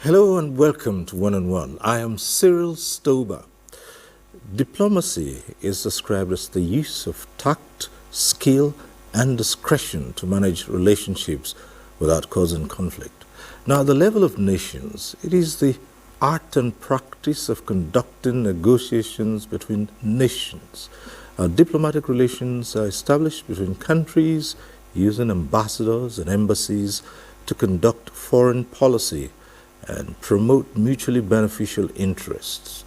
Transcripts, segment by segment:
Hello and welcome to One on One. I am Cyril Stober. Diplomacy is described as the use of tact, skill, and discretion to manage relationships without causing conflict. Now, at the level of nations, it is the art and practice of conducting negotiations between nations. Diplomatic relations are established between countries using ambassadors and embassies to conduct foreign policy and promote mutually beneficial interests.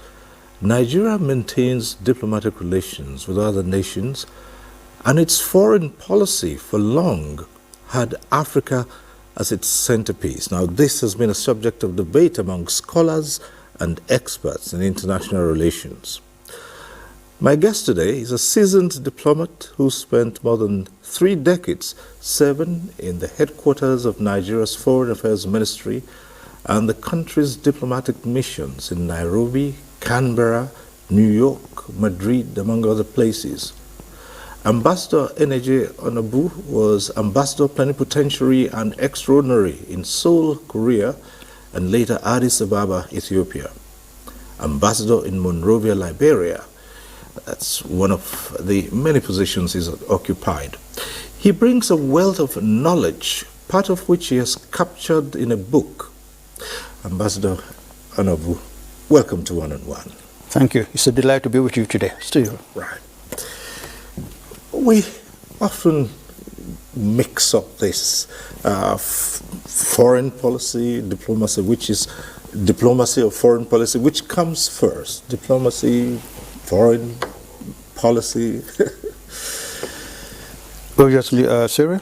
Nigeria maintains diplomatic relations with other nations, and its foreign policy for long had Africa as its centerpiece. Now, this has been a subject of debate among scholars and experts in international relations. My guest today is a seasoned diplomat who spent more than 3 decades, 7 in the headquarters of Nigeria's Foreign Affairs Ministry and the country's diplomatic missions in Nairobi, Canberra, New York, Madrid, among other places. Ambassador Eneje Onabu was Ambassador Plenipotentiary and Extraordinary in Seoul, Korea, and later Addis Ababa, Ethiopia. Ambassador in Monrovia, Liberia. That's one of the many positions he's occupied. He brings a wealth of knowledge, part of which he has captured in a book. Ambassador Onabu, welcome to One on One. Thank you. It's a delight to be with you today, still. Right. We often mix up this foreign policy, diplomacy, which is diplomacy or foreign policy, which comes first? Diplomacy, foreign policy? Obviously, Cyril,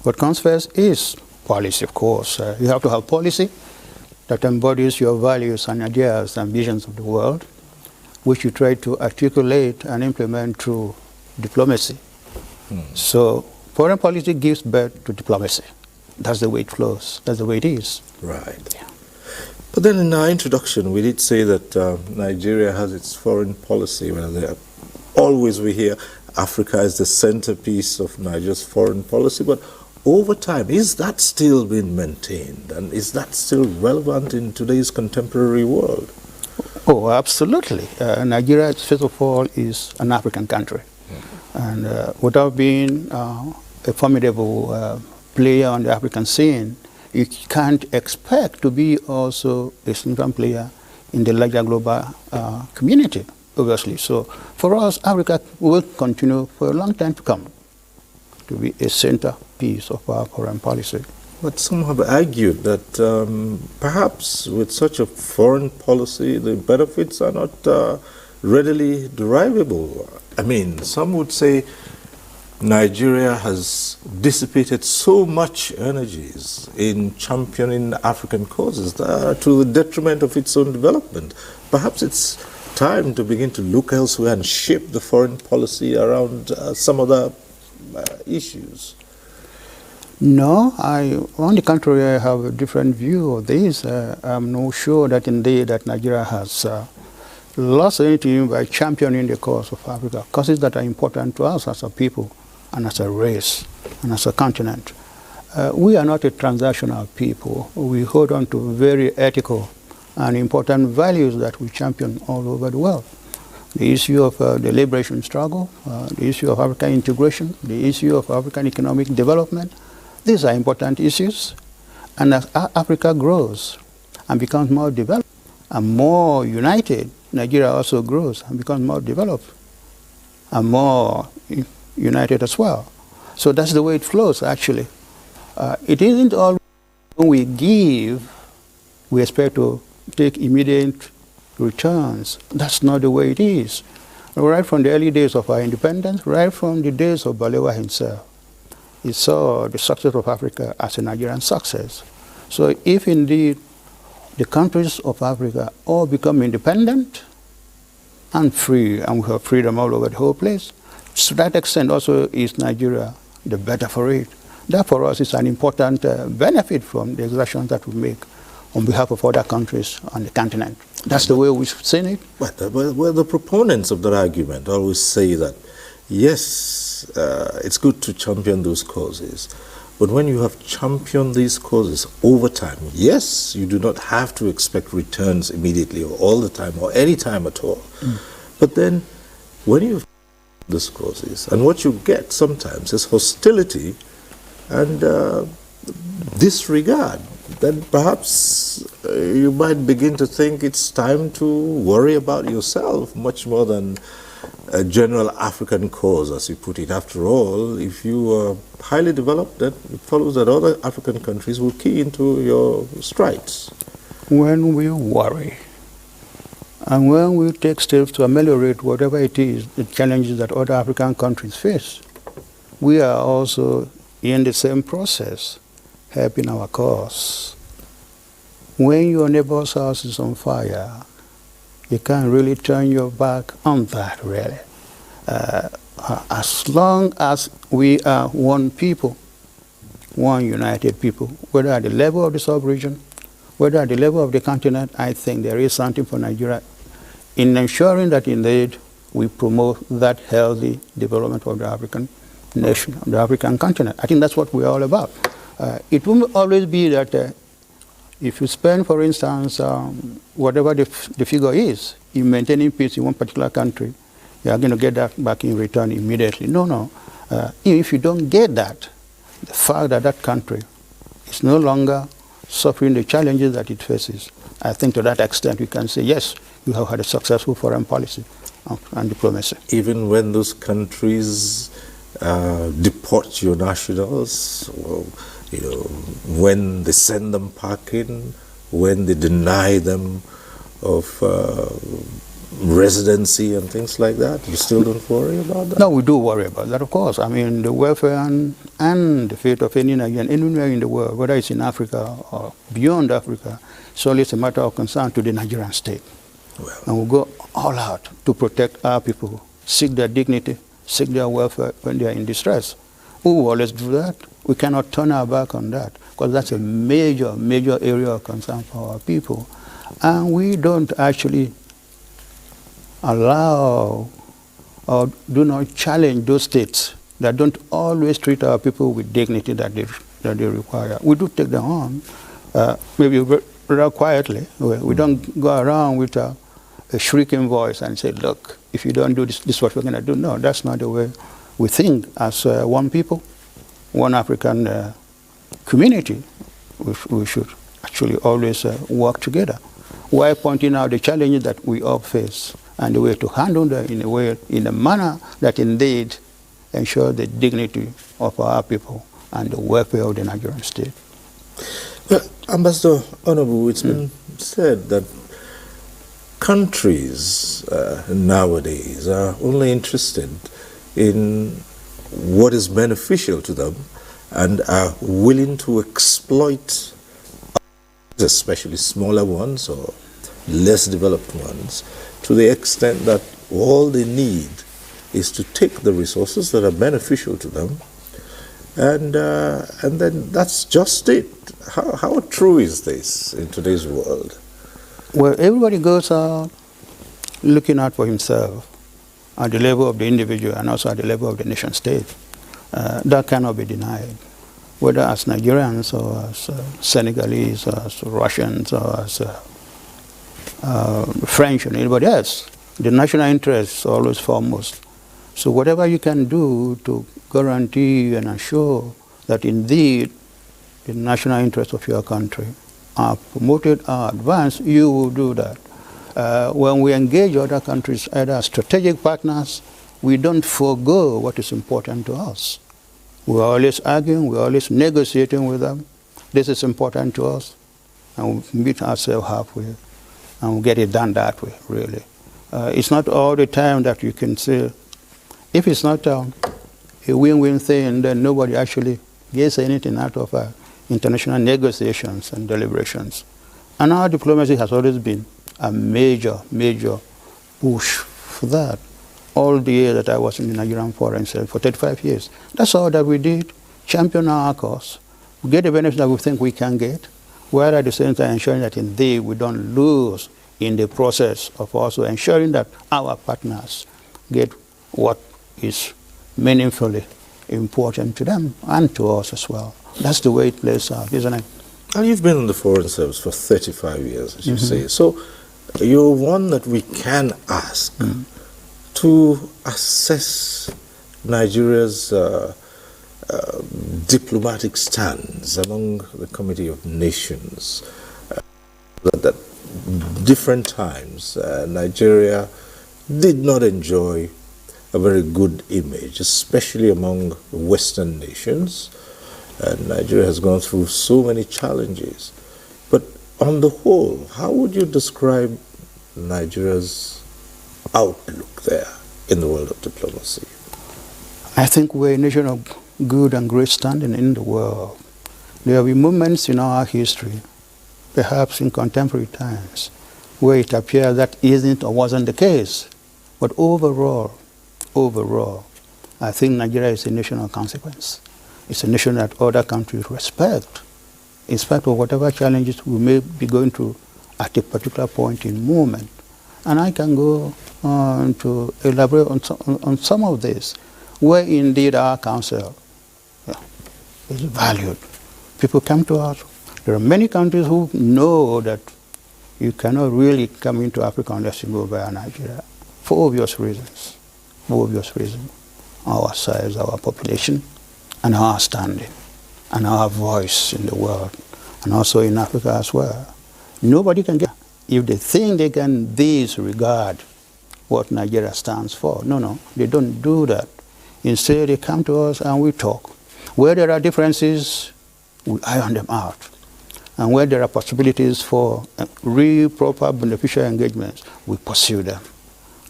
what comes first is policy, of course. You have to have policy that embodies your values and ideas and visions of the world, which you try to articulate and implement through diplomacy. So foreign policy gives birth to diplomacy. That's the way it flows. That's the way it is. Right. Yeah. But then in our introduction, we did say that Nigeria has its foreign policy. Always we hear Africa is the centerpiece of Nigeria's foreign policy, but over time, is that still being maintained? And is that still relevant in today's contemporary world? Oh, absolutely. Nigeria, first of all, is an African country. And without being a formidable player on the African scene, you can't expect to be also a significant player in the larger global community, obviously. So for us, Africa will continue for a long time to come to be a centerpiece of our foreign policy. But some have argued that perhaps with such a foreign policy, the benefits are not readily derivable. I mean, some would say Nigeria has dissipated so much energies in championing African causes to the detriment of its own development. Perhaps it's time to begin to look elsewhere and shape the foreign policy around some other issues. No, on the contrary, I have a different view of this. I'm not sure that indeed that Nigeria has lost anything by championing the cause of Africa, causes that are important to us as a people and as a race and as a continent. We are not a transactional people. We hold on to very ethical and important values that we champion all over the world. The issue of the liberation struggle, the issue of African integration, the issue of African economic development. These are important issues. And as Africa grows and becomes more developed and more united, Nigeria also grows and becomes more developed and more united as well. So that's the way it flows, actually. It isn't always when we give, we expect to take immediate returns. That's not the way it is. Right from the early days of our independence, right from the days of Balewa himself, he saw the success of Africa as a Nigerian success. So if indeed the countries of Africa all become independent and free, and we have freedom all over the whole place, to that extent also is Nigeria the better for it. That for us is an important benefit from the exertions that we make on behalf of other countries on the continent. That's the way we've seen it. But the proponents of that argument always say that, yes, it's good to champion those causes, But when you have championed these causes over time, yes, you do not have to expect returns immediately or all the time or any time at all. But then when you've these causes, and what you get sometimes is hostility and disregard, then perhaps you might begin to think it's time to worry about yourself much more than a general African cause, as you put it. After all, if you are highly developed, then it follows that other African countries will key into your strides. When we worry and when we take steps to ameliorate whatever it is, the challenges that other African countries face, we are also in the same process helping our cause. When your neighbor's house is on fire, you can't really turn your back on that, really. As long as we are one people, one united people, whether at the level of the sub-region, whether at the level of the continent, I think there is something for Nigeria in ensuring that indeed we promote that healthy development of the African nation, of the African continent. I think that's what we're all about. It will always be that if you spend, for instance, whatever the figure is in maintaining peace in one particular country, you are going to get that back in return immediately. No. If you don't get that, the fact that that country is no longer suffering the challenges that it faces, I think to that extent we can say, yes, you have had a successful foreign policy and diplomacy. Even when those countries deport your nationals, or, when they send them packing, when they deny them of residency and things like that, you still don't worry about that? No, we do worry about that, of course. I mean, the welfare and the fate of any Nigerian anywhere in the world, whether it's in Africa or beyond Africa, it's always a matter of concern to the Nigerian state. Well, And we go all out to protect our people, seek their dignity, seek their welfare when they are in distress. We will always do that. We cannot turn our back on that, because that's a major area of concern for our people. And we don't actually allow or do not challenge those states that don't always treat our people with dignity that they require. We do take them on, maybe very quietly. We don't go around with a shrieking voice and say, look, if you don't do this, this is what we're going to do. No, that's not the way we think as one people, one African community. We should actually always work together while pointing out the challenges that we all face and the way to handle them in a manner that indeed ensures the dignity of our people and the welfare of the Nigerian state. Well, Ambassador Honorable, it's been said that countries nowadays are only interested in what is beneficial to them and are willing to exploit, especially smaller ones or less developed ones, to the extent that all they need is to take the resources that are beneficial to them, and then that's just it. How true is this in today's world? Well, everybody goes out looking out for himself at the level of the individual and also at the level of the nation state. That cannot be denied, whether as Nigerians or as Senegalese or as Russians or as French or anybody else. The national interest is always foremost. So whatever you can do to guarantee and assure that indeed the national interests of your country are promoted or advanced, you will do that. When we engage other countries either as strategic partners, we don't forego what is important to us. We're always arguing, we're always negotiating with them. This is important to us, and we meet ourselves halfway, and we get it done that way, really. It's not all the time that you can say, if it's not a win-win thing, then nobody actually gets anything out of international negotiations and deliberations. And our diplomacy has always been a major push for that. All the years that I was in the Nigerian Foreign Service, for 35 years. That's all that we did, champion our cause, get the benefits that we think we can get, while at the same time ensuring that indeed we don't lose in the process of also ensuring that our partners get what is meaningfully important to them and to us as well. That's the way it plays out, isn't it? And you've been in the Foreign Service for 35 years, as you say. So you're one that we can ask to assess Nigeria's diplomatic stands among the Committee of Nations. That at different times, Nigeria did not enjoy a very good image, especially among Western nations. And Nigeria has gone through so many challenges. But on the whole, how would you describe Nigeria's outlook there in the world of diplomacy? I think we're a nation of good and great standing in the world. There will be moments in our history, perhaps in contemporary times, where it appears that isn't or wasn't the case. But overall, I think Nigeria is a nation of consequence. It's a nation that other countries respect, in spite of whatever challenges we may be going through at a particular point in moment. And I can go on to elaborate on some of this, where indeed our counsel is valued. People come to us. There are many countries who know that you cannot really come into Africa unless you go via Nigeria, for obvious reasons. Our size, our population, and our standing, and our voice in the world, and also in Africa as well. Nobody can get, if they think they can disregard what Nigeria stands for. No, they don't do that. Instead, they come to us and we talk. Where there are differences, we iron them out. And where there are possibilities for real, proper, beneficial engagements, we pursue them.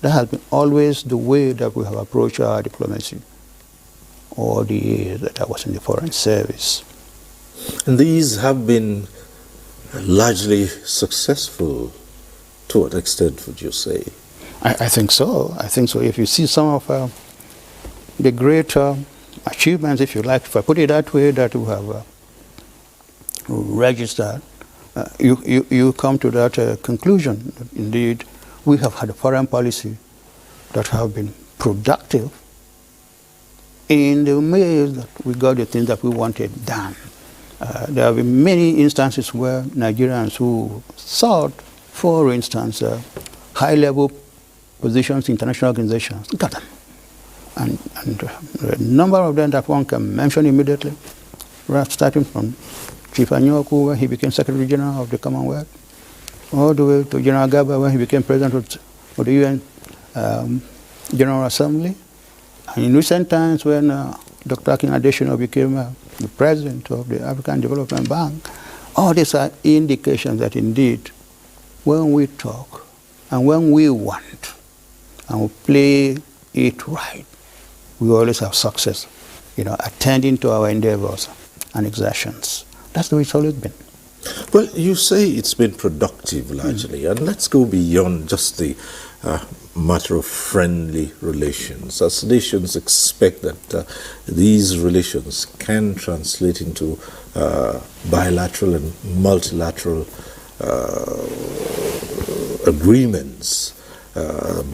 That has been always the way that we have approached our diplomacy all the years that I was in the Foreign Service. And these have been largely successful. To what extent would you say? I think so. If you see some of the great achievements, if you like, if I put it that way, that we have registered, you come to that conclusion that indeed we have had a foreign policy that have been productive in the ways that we got the things that we wanted done. There have been many instances where Nigerians who sought, for instance, high-level positions in international organizations got them. And a number of them that one can mention immediately, right, starting from Chief Anyoku when he became Secretary General of the Commonwealth, all the way to General Gaba when he became President of the UN General Assembly. And in recent times when Dr. Akin Adesina became the President of the African Development Bank, all these are indications that indeed when we talk and when we want and we play it right, we always have success, attending to our endeavors and exertions. That's the way it's always been. Well, you say it's been productive largely, and let's go beyond just the matter of friendly relations. As nations expect that these relations can translate into bilateral and multilateral agreements,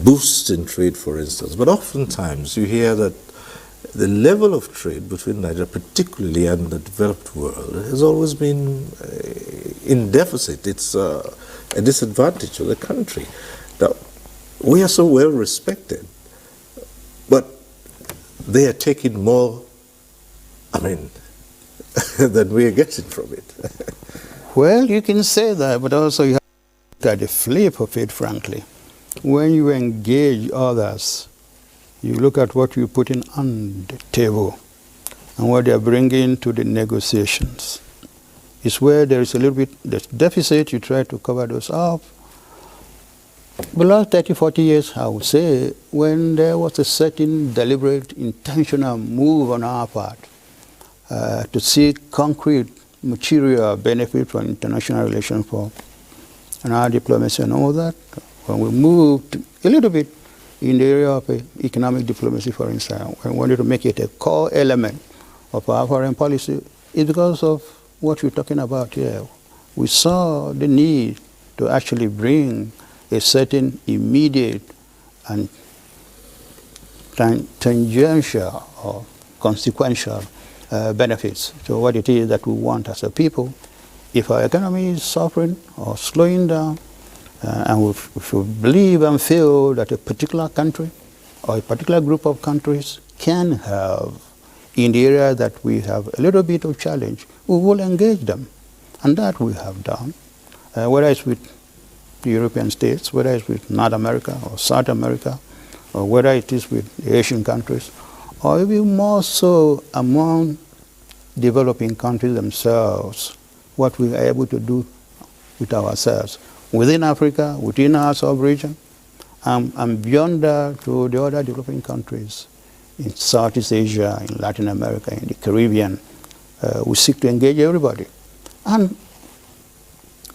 boost in trade, for instance. But oftentimes you hear that the level of trade between Nigeria, particularly and the developed world, has always been in deficit. It's a disadvantage to the country. Now, we are so well respected, but they are taking more, than we are getting from it. Well, you can say that, but also you have to look at the flip of it, frankly. When you engage others, you look at what you put in on the table and what they are bringing to the negotiations. It's where there is a little bit there's deficit, you try to cover those up. The last 30, 40 years, I would say, when there was a certain deliberate, intentional move on our part to seek concrete material benefit from international relations and our diplomacy and all that, when we moved a little bit in the area of economic diplomacy, for instance, we wanted to make it a core element of our foreign policy, it's because of what we're talking about here. We saw the need to actually bring a certain immediate and tangential or consequential benefits to what it is that we want as a people. If our economy is suffering or slowing down, and if we believe and feel that a particular country or a particular group of countries can have in the area that we have a little bit of challenge, we will engage them. And that we have done, whether it's with the European states, whether it's with North America or South America, or whether it is with the Asian countries, or even more so among developing countries themselves, what we are able to do with ourselves within Africa, within our sub-region, and beyond that to the other developing countries in Southeast Asia, in Latin America, in the Caribbean. We seek to engage everybody. And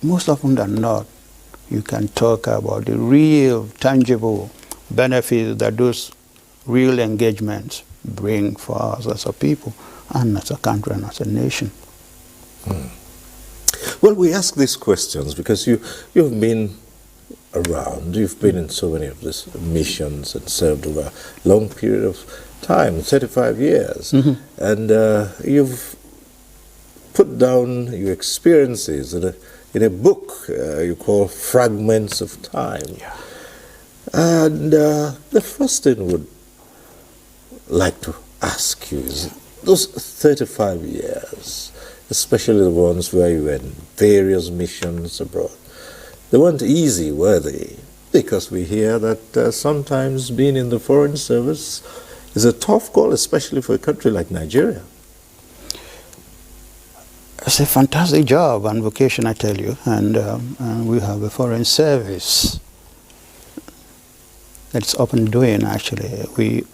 most often than not, you can talk about the real, tangible benefits that those real engagements bring for us as a people, and as a country, and as a nation. Well, we ask these questions because you've been around, you've been in so many of these missions and served over a long period of time, 35 years, and you've put down your experiences in a book you call Fragments of Time. Yeah. And the first thing I would like to ask you is, those 35 years, especially the ones where you were in various missions abroad, they weren't easy, were they? Because we hear that sometimes being in the foreign service is a tough call, especially for a country like Nigeria. It's a fantastic job and vocation, I tell you, and we have a foreign service that's up and doing, actually.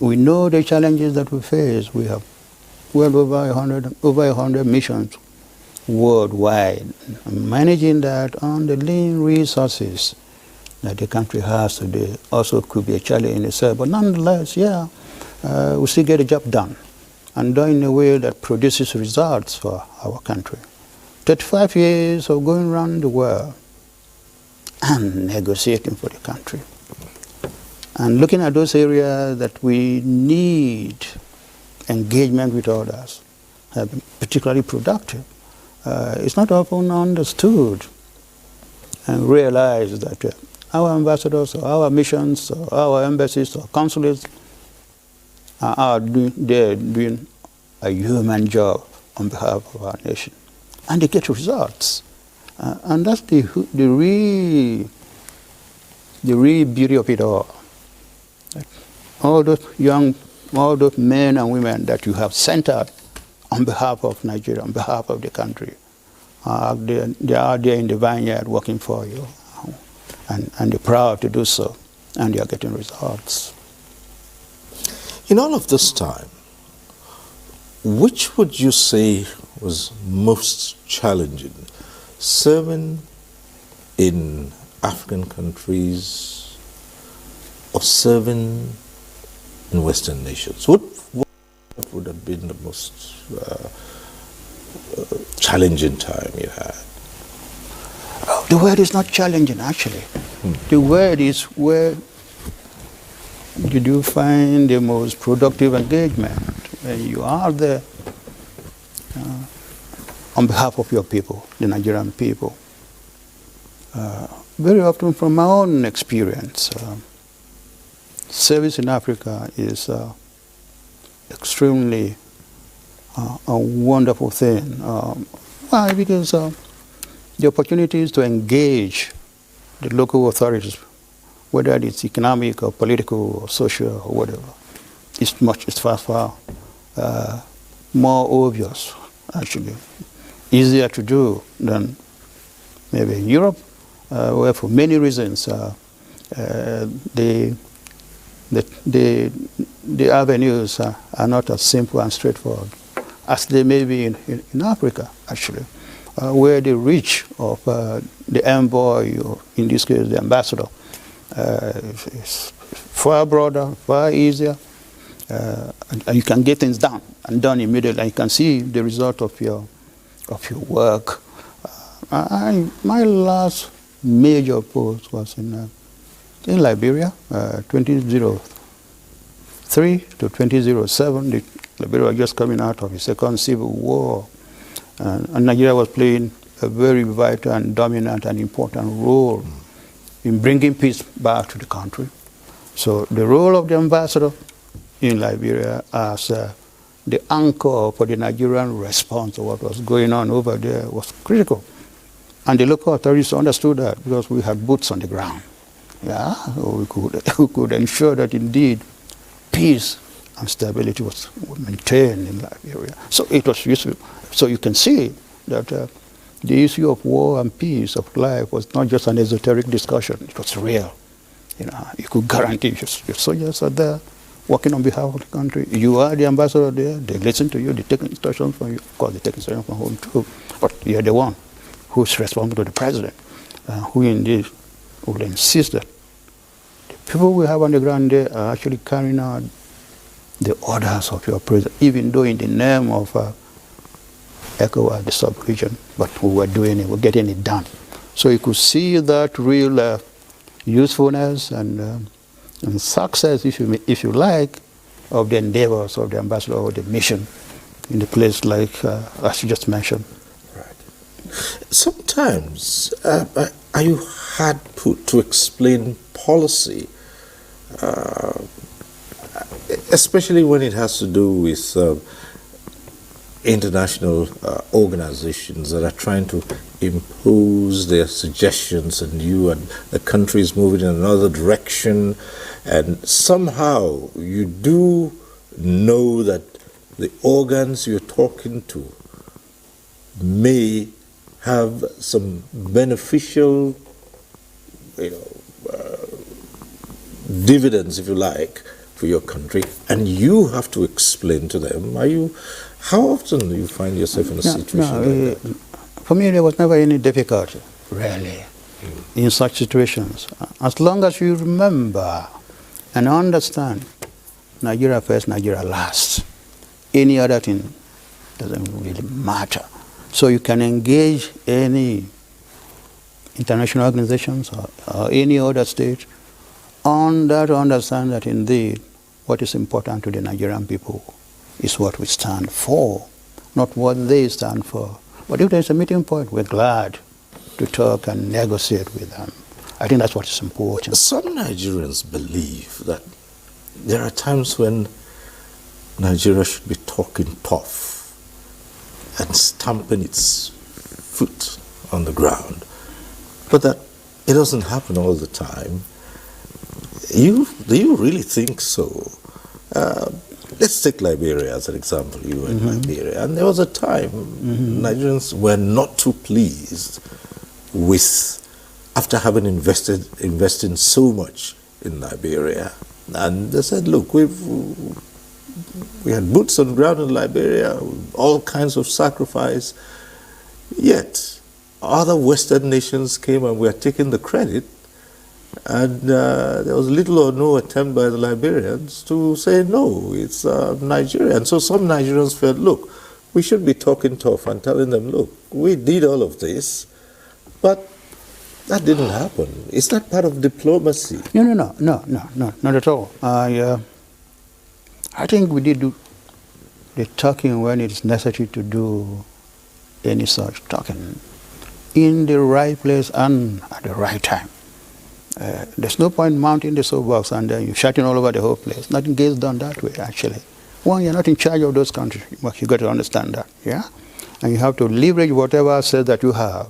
We know the challenges that we face. We have well over 100 missions worldwide. Managing that on the lean resources that the country has today also could be a challenge in itself. But nonetheless, yeah, we still get the job done, and done in a way that produces results for our country. 35 years of going around the world and negotiating for the country, and looking at those areas that we need engagement with others have been particularly productive. It's not often understood and realized that our ambassadors or our missions or our embassies or consulates are doing a human job on behalf of our nation. And they get results. And that's the real beauty of it all. All those men and women that you have sent out on behalf of Nigeria, on behalf of the country, they are there in the vineyard working for you. And they're proud to do so. And they are getting results. In all of this time, which would you say was most challenging? Serving in African countries or serving in Western nations? What would have been the most challenging time you had? The word is not challenging, actually. The word is, where did you find the most productive engagement? When you are there on behalf of your people, the Nigerian people. Very often, from my own experience, service in Africa is extremely a wonderful thing. Why? Because the opportunities to engage the local authorities, whether it's economic or political or social or whatever, it's far more obvious, actually. Easier to do than maybe in Europe, where for many reasons the avenues are not as simple and straightforward as they may be in Africa, actually, where the reach of the envoy, or in this case the ambassador, is far broader, far easier, and you can get things done immediately, and you can see the result of your work. My last major post was in Liberia, 2003 to 2007, the Liberia was just coming out of the second civil war, and Nigeria was playing a very vital and dominant and important role in bringing peace back to the country. So the role of the ambassador in Liberia as the anchor for the Nigerian response to what was going on over there was critical. And the local authorities understood that because we had boots on the ground. Yeah, we could ensure that indeed peace and stability was maintained in Liberia. So it was useful. So you can see that the issue of war and peace of life was not just an esoteric discussion. It was real. You know, you could guarantee your soldiers are there working on behalf of the country. You are the ambassador there. They listen to you. They take instructions from you. Of course, they take instructions from home too. But you're the one who's responsible to the president, who indeed will insist that the people we have on the ground there are actually carrying out the orders of your president, even though in the name of ECOWAS, the sub-region, but we were doing it, we're getting it done. So you could see that real usefulness and success, if you like, of the endeavors of the ambassador or the mission in the place like, as you just mentioned. Right. Sometimes, are you hard put to explain policy, especially when it has to do with international organizations that are trying to impose their suggestions on you, and the country is moving in another direction, and somehow you do know that the organs you're talking to may have some beneficial, dividends, if you like, for your country, and you have to explain to them. How often do you find yourself in a situation like that? For me, there was never any difficulty, really, in such situations. As long as you remember and understand Nigeria first, Nigeria last. Any other thing doesn't really matter. So you can engage any international organizations or any other state on that to understand that indeed what is important to the Nigerian people is what we stand for, not what they stand for. But if there's a meeting point, we're glad to talk and negotiate with them. I think that's what is important. Some Nigerians believe that there are times when Nigeria should be talking tough and stamping its foot on the ground, but that it doesn't happen all the time. Do you really think so? Let's take Liberia as an example. You were in Liberia, and there was a time Nigerians were not too pleased with, after having invested so much in Liberia, and they said, look, we had boots on the ground in Liberia, all kinds of sacrifice, yet other Western nations came and were taking the credit. And there was little or no attempt by the Liberians to say, no, it's Nigeria. And so some Nigerians felt, look, we should be talking tough and telling them, look, we did all of this, but that didn't happen. Is that part of diplomacy? No, not at all. I think we did do the talking when it is necessary to do any such talking in the right place and at the right time. There's no point mounting the soapbox and then you're shouting all over the whole place. Nothing gets done that way, actually. One, you're not in charge of those countries. Well, you got to understand that, yeah? And you have to leverage whatever assets that you have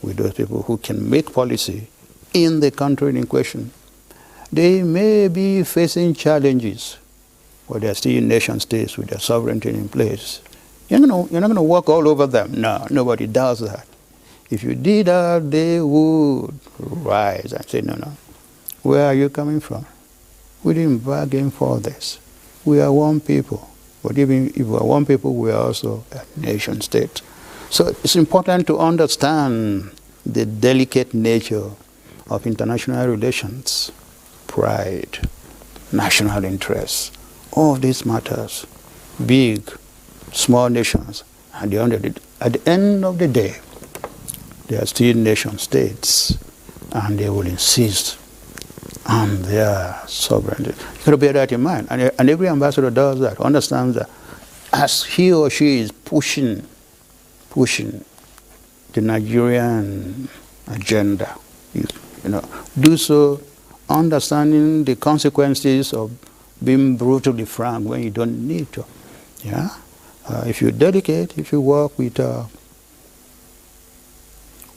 with those people who can make policy in the country in question. They may be facing challenges, but they're still nation states with their sovereignty in place. You're not going to walk all over them. No, nobody does that. If you did that, they would rise and say, no, where are you coming from? We didn't bargain for this. We are one people. But even if we are one people, we are also a nation state. So it's important to understand the delicate nature of international relations, pride, national interests, all these matters, big, small nations. At the end of the day, they are still nation states, and they will insist and their sovereignty. You got to bear that in mind. And every ambassador does that, understands that as he or she is pushing the Nigerian agenda, do so understanding the consequences of being brutally frank when you don't need to. Yeah, if you dedicate, if you work with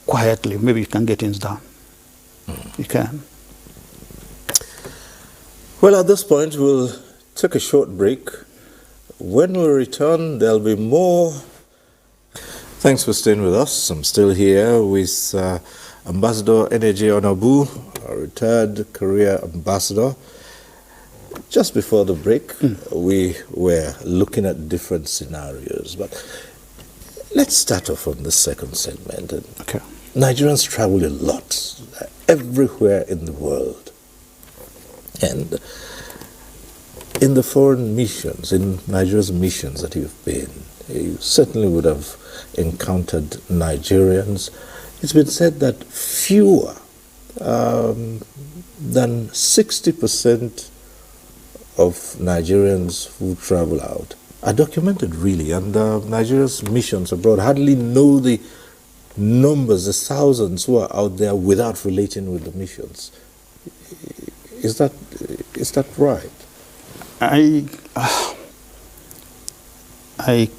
quietly, maybe you can get things done. You can. Well, at this point, we'll take a short break. When we return, there'll be more. Thanks for staying with us. I'm still here with Ambassador Energy Onabu, a retired career ambassador. Just before the break, we were looking at different scenarios, but let's start off on the second segment. Okay. Nigerians travel a lot, everywhere in the world. And in the foreign missions, in Nigeria's missions that you've been, you certainly would have encountered Nigerians. It's been said that fewer than 60% of Nigerians who travel out are documented, really, and Nigeria's missions abroad hardly know the numbers, the thousands who are out there without relating with the missions. Is that right? I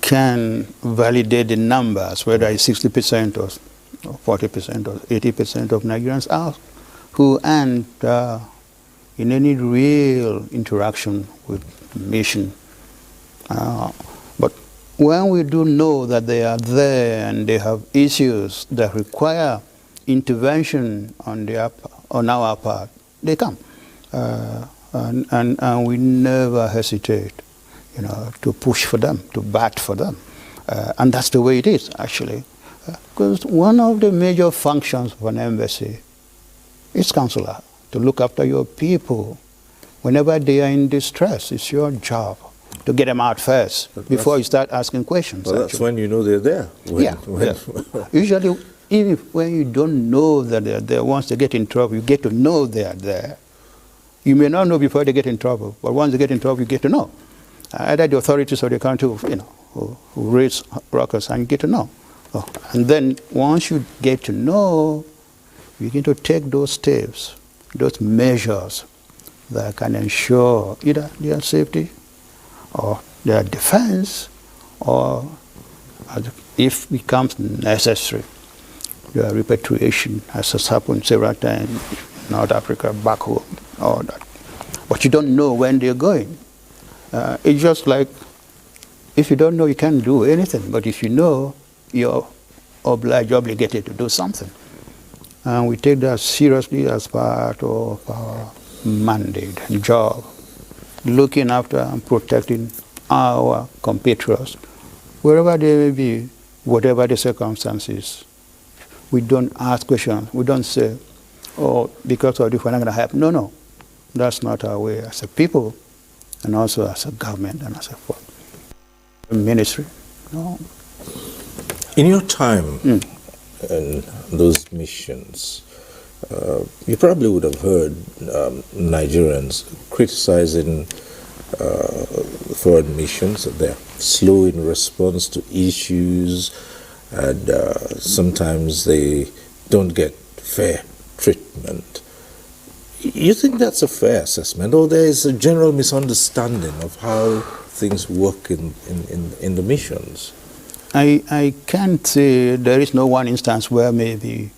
can validate the numbers, whether it's 60% or 40% or 80% of Nigerians are who aren't in any real interaction with the mission. But when we do know that they are there and they have issues that require intervention on our part, they come. And we never hesitate, to push for them, to bat for them. And that's the way it is, actually. Because one of the major functions of an embassy is consular, to look after your people. Whenever they are in distress, it's your job to get them out first before you start asking questions. Well, that's when you know they're there. Usually, even when you don't know that they're there, once they get in trouble, you get to know they're there. You may not know before they get in trouble, but once they get in trouble, you get to know. Either the authorities of the country, who raise ruckus, and you get to know. And then once you get to know, you begin to take those steps, those measures that can ensure either their safety or their defense, or if it becomes necessary, their repatriation, as has happened several times in North Africa, back home, all that. But you don't know when they're going. It's just like, if you don't know, you can't do anything. But if you know, you're obligated to do something. And we take that seriously as part of our mandate and job, looking after and protecting our compatriots, wherever they may be, whatever the circumstances. We don't ask questions. We don't say, because of this, we're not going to help. No. That's not our way as a people, and also as a government, and as a ministry. No. In your time in those missions, you probably would have heard Nigerians criticizing foreign missions, that they're slow in response to issues, and sometimes they don't get fair treatment. You think that's a fair assessment, or there is a general misunderstanding of how things work in the missions? I can't say there is no one instance where maybe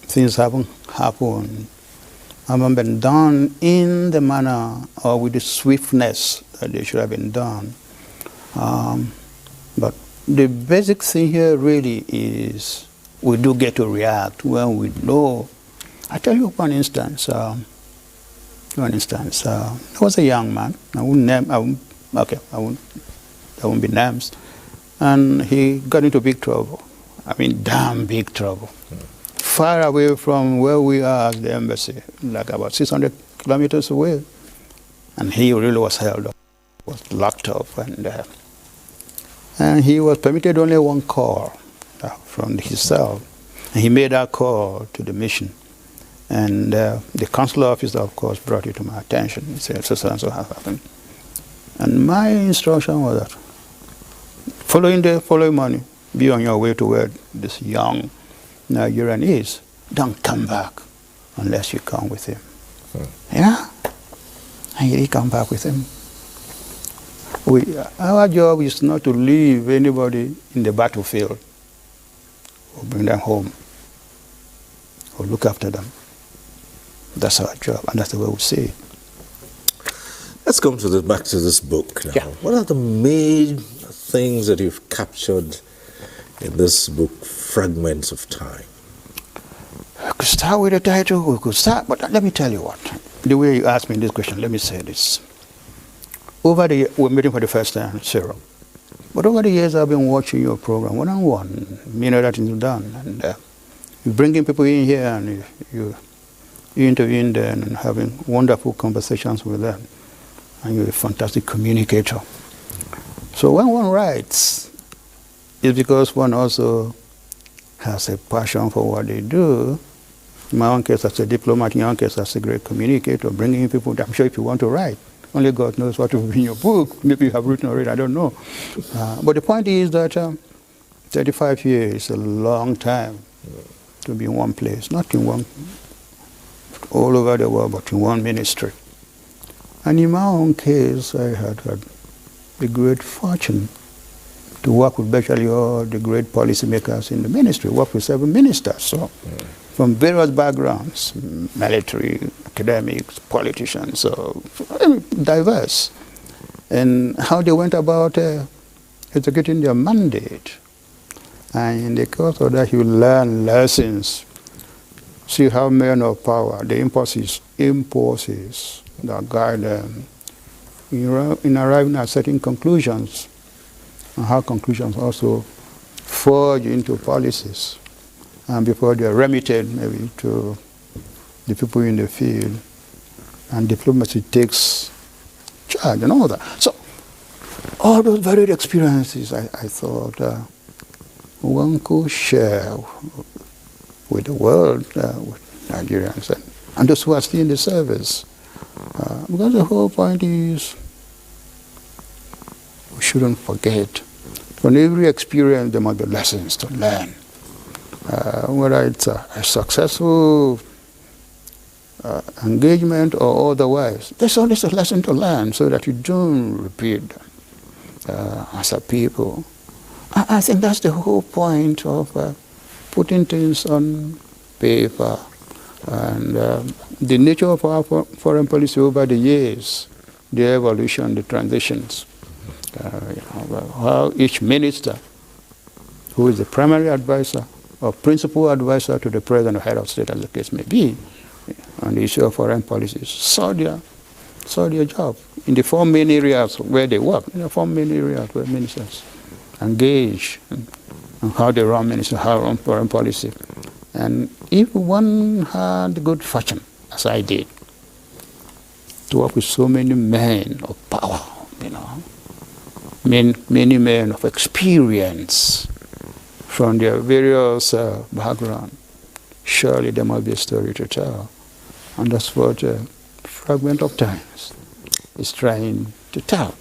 things haven't happened, haven't been done in the manner or with the swiftness that they should have been done. But the basic thing here really is we do get to react when we know. I tell you one instance. There was a young man. I won't be names. And he got into big trouble. I mean, damn big trouble. Far away from where we are at the embassy, like about 600 kilometers away. And he really was held up, was locked up, and he was permitted only one call from his cell. And he made that call to the mission. And the consular officer, of course, brought it to my attention. He said, so and so has happened. And my instruction was that following morning, be on your way to where this young Nigerian is. Don't come back unless you come with him. Yeah? And he come back with him. Our job is not to leave anybody in the battlefield or bring them home or look after them. That's our job, and that's the way we see it. Let's come back to this book now. Yeah. What are the main things that you've captured in this book, Fragments of Time? I could start with the title, but let me tell you what. The way you asked me this question, let me say this. We're meeting for the first time, Cyril. But over the years, I've been watching your program one-on-one. You know that you've done. And you're bringing people in here, and you intervene them and having wonderful conversations with them. And you're a fantastic communicator. So when one writes, it's because one also has a passion for what they do. In my own case, as a diplomat, in your own case, as a great communicator, bringing in people. I'm sure if you want to write, only God knows what will be in your book. Maybe you have written already, I don't know. But the point is that 35 years is a long time to be in one place, not in one, all over the world, but in one ministry. And in my own case, I had the great fortune to work with virtually all the great policymakers in the ministry, work with 7 ministers, so from various backgrounds, military, academics, politicians, so diverse. And how they went about executing their mandate. And in the course of that, you learn lessons. See how men of power, the impulses that guide them in arriving at certain conclusions, and how conclusions also forge into policies, and before they're remitted maybe to the people in the field, and diplomacy takes charge and all that. So all those varied experiences I thought one could share with the world, with Nigerians and those who are still in the service. Because the whole point is we shouldn't forget. From every experience, there must be lessons to learn. Whether it's a successful engagement or otherwise, there's always a lesson to learn so that you don't repeat them as a people. I think that's the whole point of putting things on paper. And the nature of our foreign policy over the years, the evolution, the transitions, how each minister, who is the primary advisor or principal advisor to the president or head of state, as the case may be, on the issue of foreign policies, saw their job in the 4 main areas where they work, in the 4 main areas where ministers engage and how they run ministry, how they run foreign policy. And if one had the good fortune, as I did, to work with so many men of power, many men of experience from their various backgrounds, surely there must be a story to tell. And that's what Fragment of Time is trying to tell.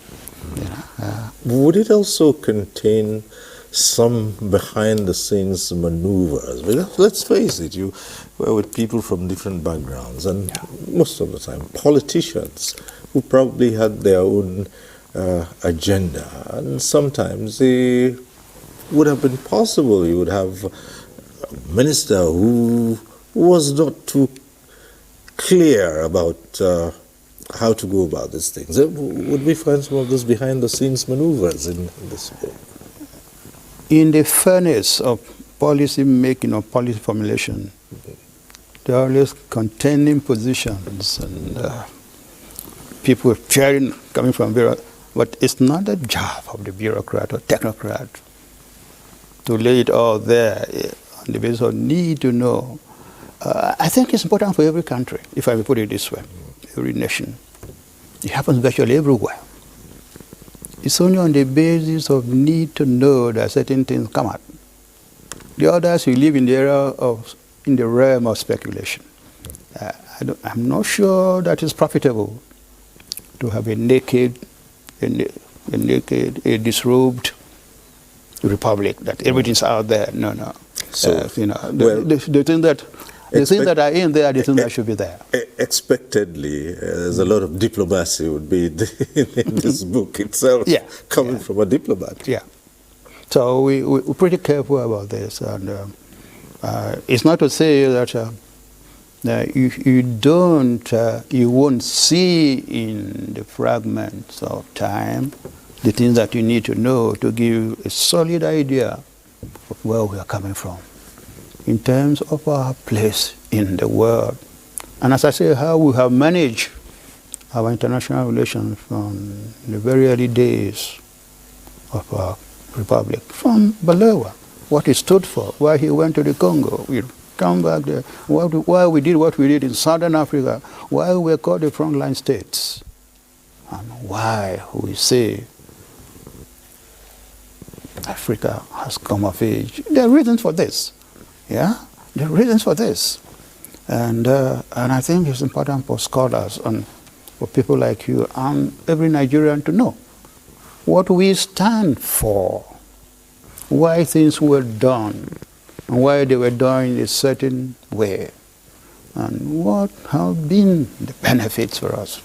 Would it also contain some behind-the-scenes maneuvers? Because let's face it, you were with people from different backgrounds, and most of the time politicians who probably had their own agenda, and sometimes it would have been possible you would have a minister who was not too clear about how to go about these things. Would we find some of those behind-the-scenes maneuvers in this book? In the fairness of policy making or policy formulation, there are always contending positions and people sharing, coming from various, but it's not the job of the bureaucrat or technocrat to lay it all there on the basis of need to know. I think it's important for every country, if I may put it this way, every nation. It happens virtually everywhere. It's only on the basis of need to know that certain things come out. The others, we live in the realm of speculation. I'm not sure that it's profitable to have a naked, a disrobed republic, that everything's out there. No, no. So, The thing that are in there, the thing that should be there. Expectedly, there's a lot of diplomacy would be in this book itself, coming from a diplomat. Yeah. So we're pretty careful about this, and it's not to say that you won't see in the fragments of time the things that you need to know to give you a solid idea of where we are coming from in terms of our place in the world. And as I say, how we have managed our international relations from the very early days of our republic, from Balewa, what he stood for, why he went to the Congo, we come back there, why we did what we did in Southern Africa, why we were called the frontline states, and why we say Africa has come of age. There are reasons for this. Yeah, there are reasons for this. And I think it's important for scholars and for people like you and every Nigerian to know what we stand for, why things were done, and why they were done in a certain way, and what have been the benefits for us.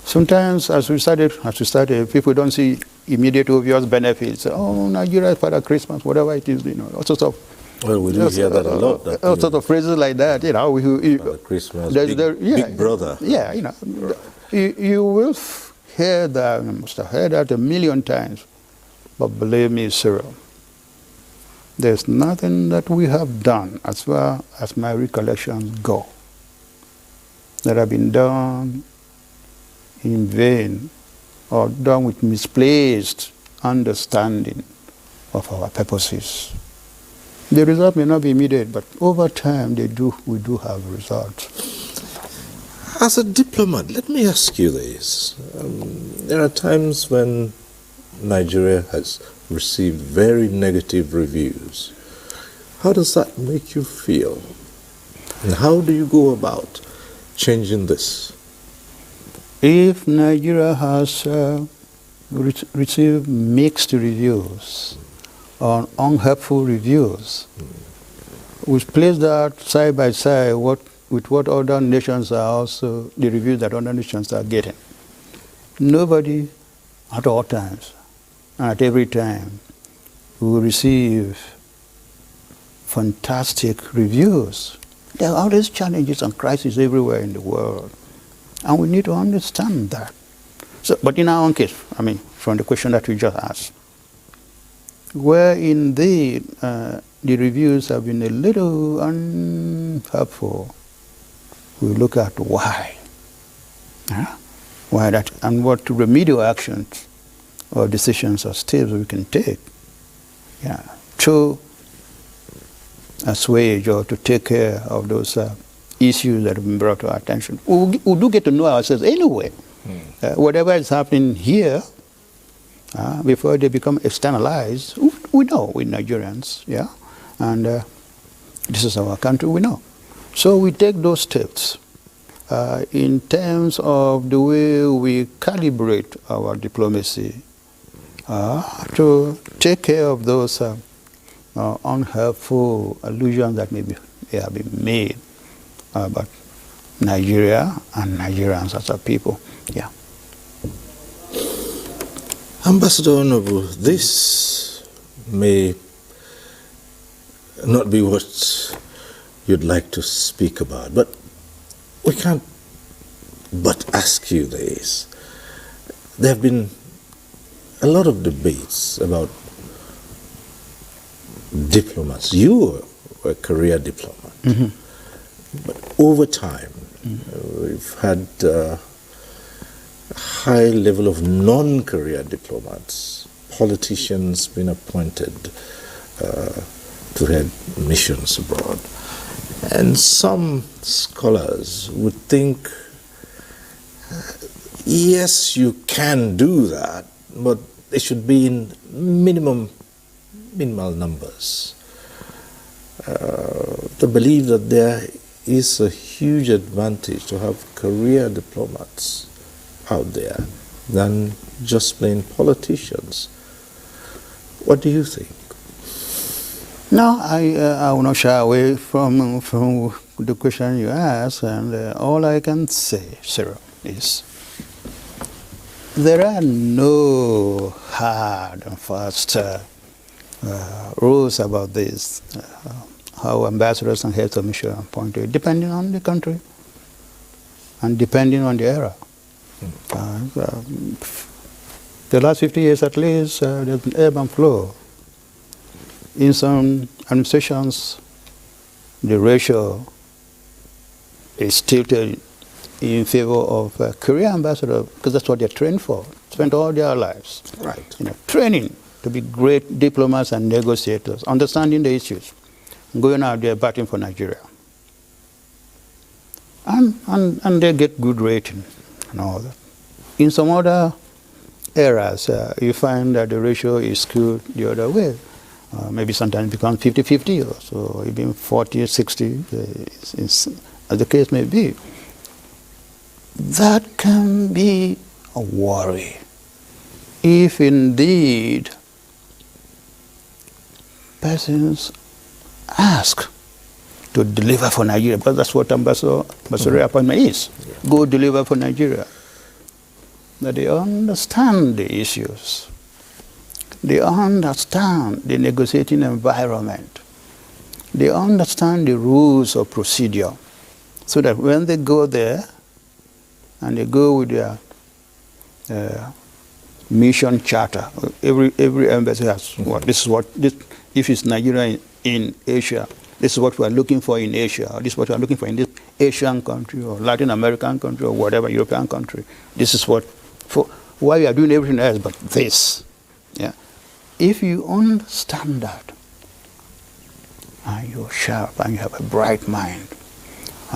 Sometimes, as we started, people don't see immediate obvious benefits. Oh, Nigeria is Father Christmas, whatever it is, all sorts of. Well, we do hear that a lot. All sorts of phrases like that, Father Christmas, big brother. Yeah, you will hear that, you must have heard that a million times. But believe me, Cyril, there's nothing that we have done, as far as my recollections go, that have been done in vain or done with misplaced understanding of our purposes. The result may not be immediate, but over time we do have results. As a diplomat, let me ask you this. There are times when Nigeria has received very negative reviews. How does that make you feel? And how do you go about changing this? If Nigeria has received mixed reviews or unhelpful reviews, we place that side by side with what other nations are also, the reviews that other nations are getting. Nobody at all times and at every time will receive fantastic reviews. There are always challenges and crises everywhere in the world. And we need to understand that. So, but in our own case, from the question that we just asked, where indeed the reviews have been a little unhelpful, we look at why. Why that, and what remedial actions or decisions or steps we can take to assuage or to take care of those issues that have been brought to our attention. We do get to know ourselves anyway. Whatever is happening here, before they become externalized, we know, we Nigerians, and this is our country, we know. So we take those steps in terms of the way we calibrate our diplomacy to take care of those unhelpful allusions that may have been made about Nigeria and Nigerians as a people. Yeah. Ambassador Honorable, this may not be what you'd like to speak about, but we can't but ask you this. There have been a lot of debates about diplomats. You were a career diplomat. But over time, we've had a high level of non-career diplomats, politicians being appointed to head missions abroad. And some scholars would think, yes, you can do that, but they should be in minimal numbers. The belief that there is a huge advantage to have career diplomats out there than just plain politicians. What do you think? No, I will not shy away from the question you asked, and all I can say, Cyril, is there are no hard and fast rules about this, how ambassadors and heads of mission are appointed, depending on the country and depending on the era. The last 50 years at least, there's been ebb and flow. In some administrations, the ratio is tilted in favor of a career ambassador because that's what they're trained for. Spend all their lives, Right. training to be great diplomats and negotiators, understanding the issues, going out there batting for Nigeria. And they get good rating and all that. In some other areas, you find that the ratio is skewed the other way. Maybe sometimes it becomes 50-50 or so, even 40-60, as the case may be. That can be a worry if indeed persons ask to deliver for Nigeria, because that's what ambassador appointment is. Yeah. Go deliver for Nigeria. That they understand the issues. They understand the negotiating environment. They understand the rules of procedure, so that when they go there and they go with their mission charter, every embassy has if it's Nigeria in Asia, this is what we are looking for in Asia, or this is what we are looking for in this Asian country or Latin American country or whatever European country. This is what why we are doing everything else but this. Yeah. If you understand that, and you're sharp and you have a bright mind,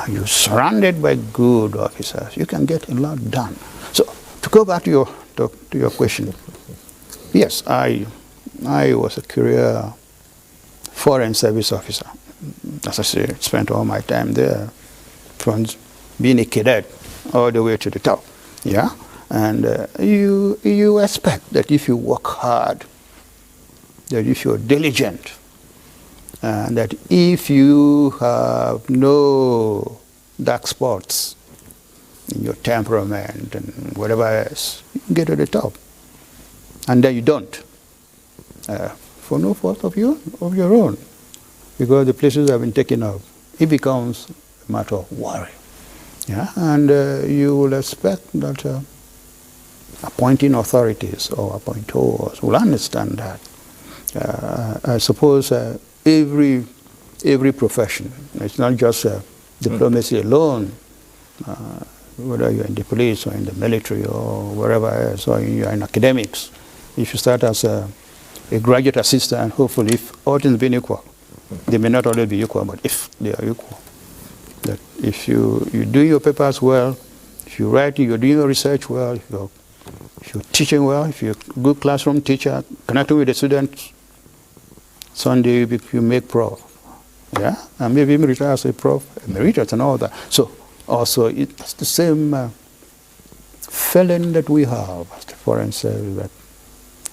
and you're surrounded by good officers, you can get a lot done. So to go back to your question, yes, I was a career foreign service officer. As I said, spent all my time there, from being a cadet all the way to the top. Yeah, and you expect that if you work hard, that if you're diligent, and that if you have no dark spots in your temperament and whatever else, you can get to the top. And then you don't, for no fault of your own, because the places have been taken up. It becomes a matter of worry. Yeah? And you will expect that appointing authorities or appointors will understand that. I suppose every profession, it's not just diplomacy alone, whether you're in the police or in the military or wherever else, or you're in academics. If you start as a graduate assistant, hopefully, if all things being equal, they may not always be equal, but if they are equal, that if you do your papers well, if you're writing, you're doing your research well, if you're teaching well, if you're a good classroom teacher, connecting with the students, someday you make prof, yeah, and maybe even retire as a prof, emeritus and all that. So also it's the same feeling that we have as the foreign service, that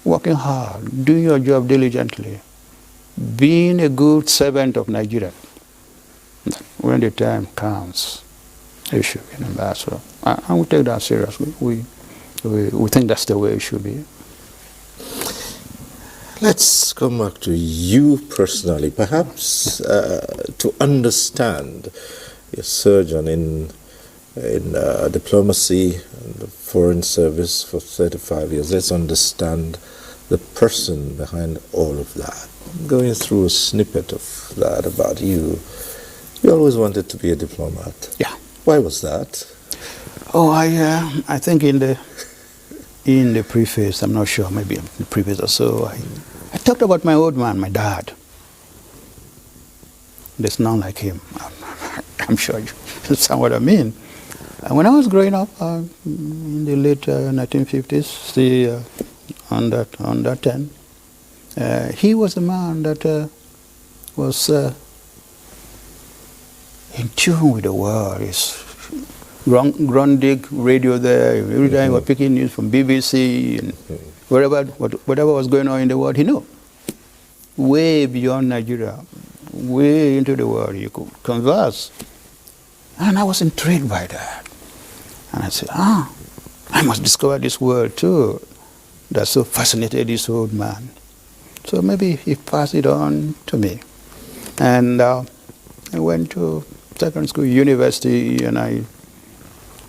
working hard, doing your job diligently, being a good servant of Nigeria. When the time comes, you should be an ambassador. And we take that seriously. We think that's the way it should be. Let's come back to you personally, perhaps to understand your sojourn in diplomacy and the foreign service for 35 years. Let's understand the person behind all of that. Going through a snippet of that about you, you always wanted to be a diplomat. Yeah. Why was that? Oh, I think in the preface, I'm not sure, maybe in the preface or so, I talked about my old man, my dad. There's none like him. I'm sure you understand what I mean. And when I was growing up in the late 1950s, under 10, he was a man that in tune with the world. It's Grundig radio there. Every time we're picking news from BBC and whatever was going on in the world, he knew. Way beyond Nigeria, way into the world, you could converse. And I was intrigued by that. And I said, I must discover this world too. That so fascinated this old man. So maybe he passed it on to me. And I went to secondary school, university, and I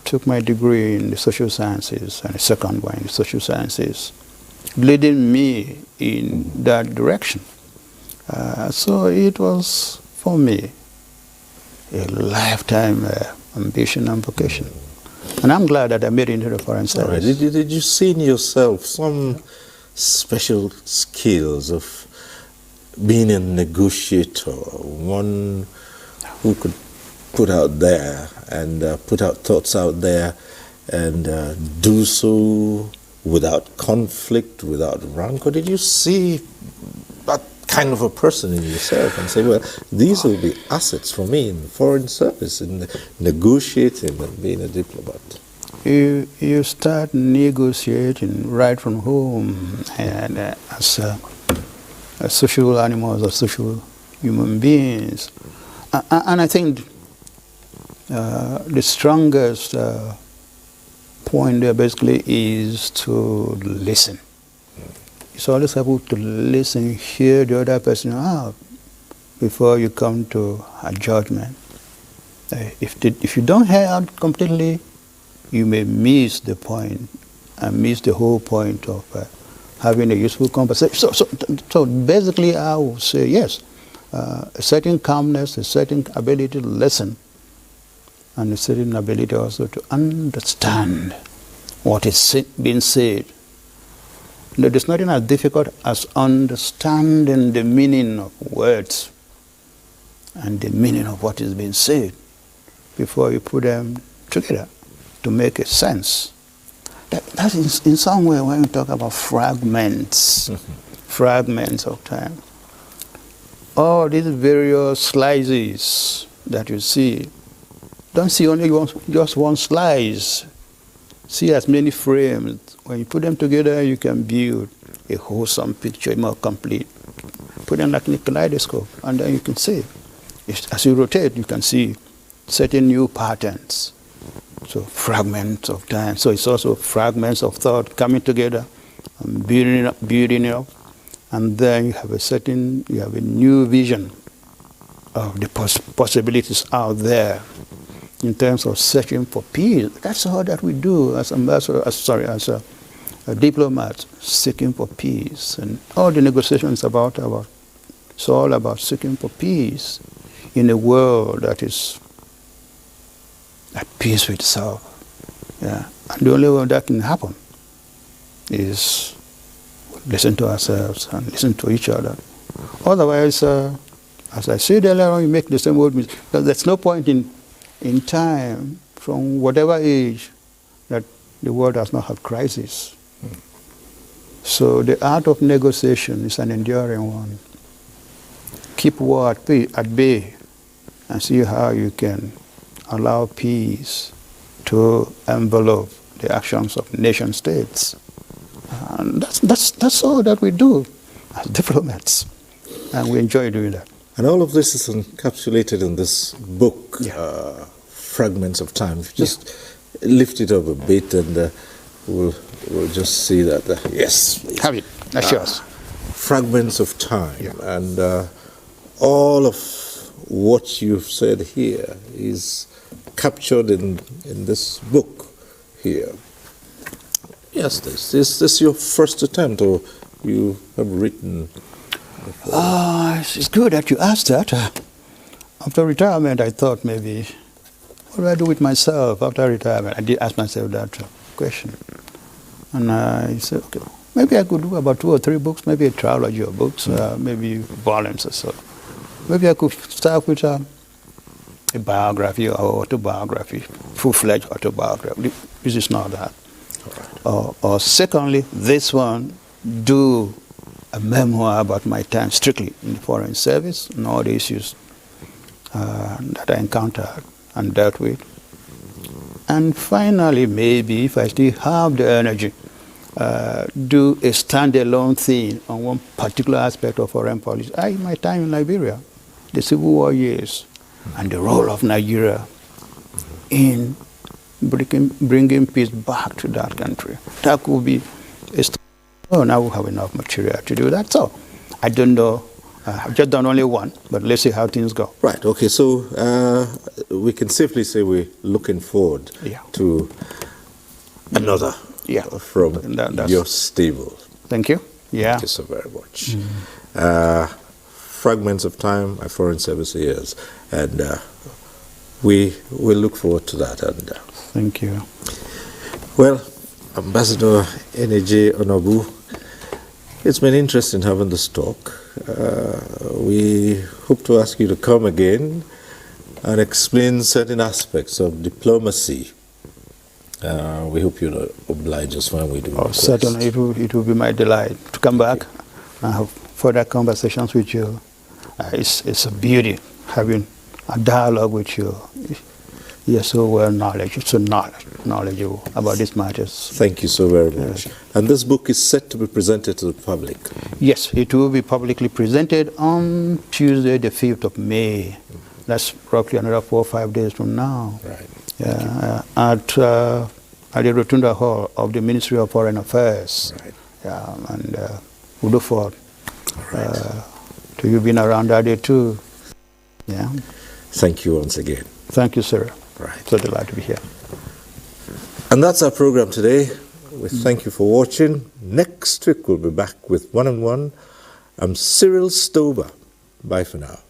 took my degree in the social sciences and a second one in the social sciences, leading me in that direction. So it was, for me, a lifetime ambition and vocation. And I'm glad that I made it into the foreign service. Right. Did you see in yourself some special skills of being a negotiator, one who could put out there and put out thoughts out there and do so without conflict, without rancor? Did you see that kind of a person in yourself and say, well, these will be assets for me in the foreign service, in negotiating and being a diplomat? You start negotiating right from home, and as social animals or social human beings. And I think the strongest point there basically is to listen. It's always able to listen, hear the other person out before you come to a judgment. If you don't hear out completely, you may miss the point and miss the whole point of having a useful conversation. So basically, I would say yes, a certain calmness, a certain ability to listen, and a certain ability also to understand what is being said. There's nothing as difficult as understanding the meaning of words and the meaning of what is being said before you put them together to make a sense. That is in some way when we talk about fragments, fragments of time. All these various slices that you see, don't see only just one slice. See as many frames. When you put them together, you can build a wholesome picture, more complete. Put them like in a kaleidoscope, and then you can see. As you rotate, you can see certain new patterns. So fragments of time. So it's also fragments of thought coming together and building it up. And then you have a new vision of the possibilities out there in terms of searching for peace. That's all that we do as a diplomat, seeking for peace. And all the negotiations it's all about seeking for peace in a world that is at peace with itself. Yeah. And the only way that can happen is listen to ourselves and listen to each other. Otherwise, as I said earlier on, you make the same old mistake. There's no point in time, from whatever age, that the world does not have crisis. So the art of negotiation is an enduring one. Keep war at bay and see how you can allow peace to envelop the actions of nation states. And that's all that we do as diplomats, and we enjoy doing that. And all of this is encapsulated in this book, Fragments of Time. Just lift it up a bit, and we'll just see that. Yes, please. Have it. That's yours. Fragments of Time, and all of what you've said here is captured in this book here. Yes, is this your first attempt, or you have written before? It's good that you asked that. After retirement, I thought maybe, what do I do with myself after retirement? I did ask myself that question. And I said, okay, maybe I could do about 2 or 3 books, maybe a trilogy of books, maybe volumes or so. Maybe I could start with a biography or autobiography, full-fledged autobiography. This is not that. Or secondly, this one, do a memoir about my time strictly in the foreign service and all the issues that I encountered and dealt with. And finally, maybe if I still have the energy, do a standalone thing on one particular aspect of foreign policy. My time in Liberia, the Civil War years, and the role of Nigeria in bringing peace back to that country. That could be a story. Oh, now we have enough material to do that. So I don't know. I've just done only one, but let's see how things go. Right. Okay. So we can safely say we're looking forward to another from your stable. Thank you. Yeah. Thank you so very much. Fragments of time, my foreign service years, and we will look forward to that. And thank you. Well, Ambassador N.A.J. Onobu, it's been interesting having this talk. We hope to ask you to come again and explain certain aspects of diplomacy. We hope you'll oblige us when we do. Oh, certainly, it will be my delight to come back and have further conversations with you. It's a beauty having a dialogue with you. You're so well knowledgeable about these matters. Thank you so very much. And this book is set to be presented to the public? Yes, it will be publicly presented on Tuesday, the 5th of May. That's roughly another 4 or 5 days from now. Right. Yeah, at the Rotunda Hall of the Ministry of Foreign Affairs. Right. Yeah, and we look forward to you being around that day too. Yeah. Thank you once again. Thank you, sir. Right. So delighted to be here. And that's our program today. We thank you for watching. Next week we'll be back with One on One. I'm Cyril Stober. Bye for now.